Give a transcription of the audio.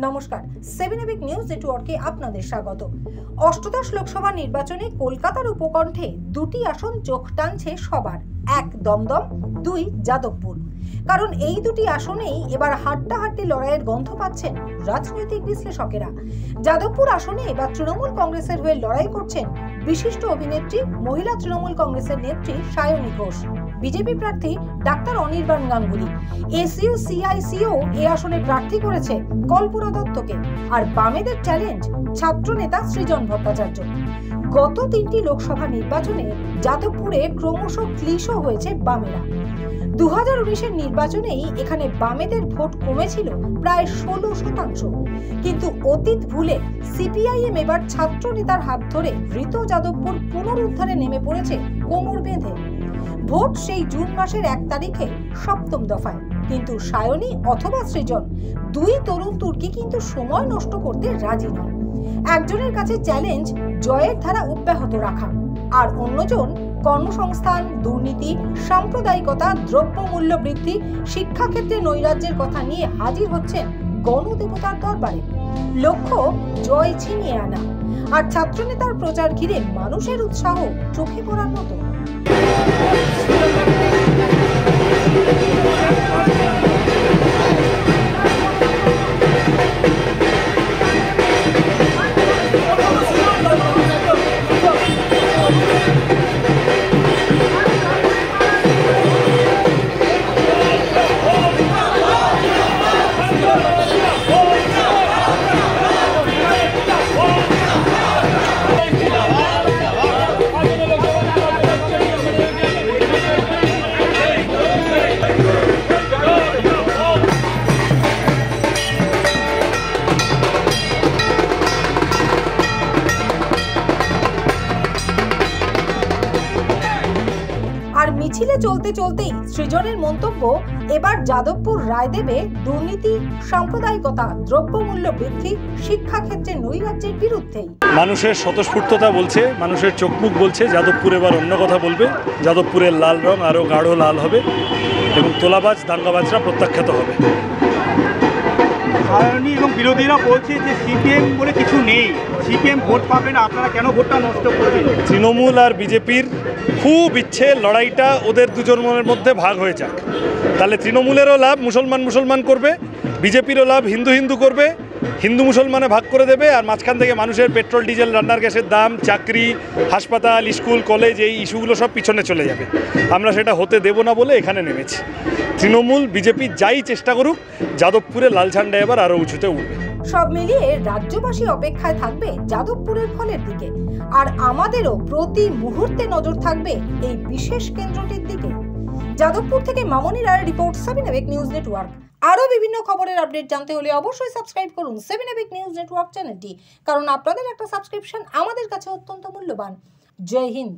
নমস্কার, 7 EPIC news নেটওয়ার্কে আপনাদের স্বাগত। অষ্টদশ লোকসভা নির্বাচনে কলকাতার উপকণ্ঠে দুটি আসন চোখ টানছে সবার, এক দমদম, দুই যাদবপুর। কারণ এই দুটি আসনেই এবার হাড্ডাহাড্ডি লড়াইয়ের গন্ধ পাচ্ছেন রাজনৈতিক বিশ্লেষকেরা। যাদবপুর আসনে এবার তৃণমূল কংগ্রেসের হয়ে লড়াই করছেন বিশিষ্ট অভিনেত্রী, মহিলা তৃণমূল কংগ্রেসের নেত্রী সায়নী ঘোষ। বিজেপি প্রার্থী ডাক্তার অনির্বাণ গাঙ্গুলি। এসইউ সিআইসিও এই আসনে প্রার্থী করেছে কল্পনা দত্তকে। আর বামেদের চ্যালেঞ্জ ছাত্র নেতা সৃজন ভট্টাচার্য। গত তিনটি লোকসভা নির্বাচনে যাদবপুরে ক্রমশ ক্লিশো হয়েছে বামেরা। 2019-এর নির্বাচনেই এখানে বামেদের ভোট কমেছিল প্রায় 16%। কিন্তু অতীত ভুলে সিপিআইএম এবার ছাত্র নেতার হাত ধরে ঋত যাদবপুর পুনরুদ্ধারে নেমে পড়েছে কোমর বেঁধে। ভোট সেই জুন মাসের 1 তারিখে সপ্তম দফায়। কিন্তু সায়নী অথবা সৃজন দুই তরুণ তুর্কি কিন্তু সময় নষ্ট করতে রাজি নয়। একজনের কাছে চ্যালেঞ্জ জয়ের ধারা অব্যাহত রাখা, আর অন্যজন কর্মসংস্থান, দুর্নীতি, সাম্প্রদায়িকতা, দ্রব্যমূল্য বৃদ্ধি, শিক্ষাক্ষেত্রে নৈরাজ্যের কথা নিয়ে হাজির হচ্ছেন গণদেবতার দরবারে। লক্ষ্য জয় ছিনিয়ে আনা। আর ছাত্রনেতার প্রচার ঘিরে মানুষের উৎসাহ চোখে পড়ার মতো। আর মিছিলে চলতে চলতেই সৃজনের মন্তব্য, এবার যাদবপুর রায় দেবে দুর্নীতি, সাম্প্রদায়িকতা, দ্রব্যমূল্য বৃদ্ধি, শিক্ষাক্ষেত্রে নৈরাজ্যের বিরুদ্ধেই। মানুষের স্বতঃস্ফূর্ততা বলছে, মানুষের চোখ মুখ বলছে যাদবপুর এবার অন্য কথা বলবে। যাদবপুরের লাল রং আরও গাঢ় লাল হবে এবং তোলাবাজ দাঙ্গাবাজরা প্রত্যাখ্যাত হবে। সায়নী এবং বিরোধীরা বলছে যে সিপিএম বলে কিছু নেই, সিপিএম ভোট পাবে না, আপনারা কেন ভোটটা নষ্ট করবেন? তৃণমূল আর বিজেপির খুব ইচ্ছে লড়াইটা ওদের দুজনের মধ্যে ভাগ হয়ে যাক। তাহলে তৃণমূলেরও লাভ মুসলমান করবে, বিজেপিরও লাভ হিন্দু করবে, হিন্দু মুসলমানে ভাগ করে দেবে। আর মাঝখান থেকে মানুষের পেট্রোল, ডিজেল, রান্নার গ্যাসের দাম, চাকরি, হাসপাতাল, স্কুল, কলেজ, এই ইস্যুগুলো সব পিছনে চলে যাবে। আমরা সেটা হতে দেব না বলে এখানে নেমেছি। তৃণমূল বিজেপি যাই চেষ্টা করুক, যাদবপুরে লাল ঝান্ডা এবার আরও উঁচুতে উঠবে। সব মিলিয়ে রাজ্যবাসী অপেক্ষায় থাকবে যাদবপুরের ফলের দিকে। আর আমাদেরও প্রতি মুহূর্তে নজর থাকবে এই বিশেষ কেন্দ্রটির দিকে। যাদবপুর থেকে মামনি রায়ের রিপোর্ট, 7 এবিক নিউজ নেটওয়ার্ক। আরও বিভিন্ন খবরের আপডেট জানতে হলে অবশ্যই সাবস্ক্রাইব করুন 7 এবিক নিউজ নেটওয়ার্ক চ্যানেলটি, কারণ আপনাদের একটা সাবস্ক্রিপশন আমাদের কাছে অত্যন্ত মূল্যবান। জয় হিন্দ।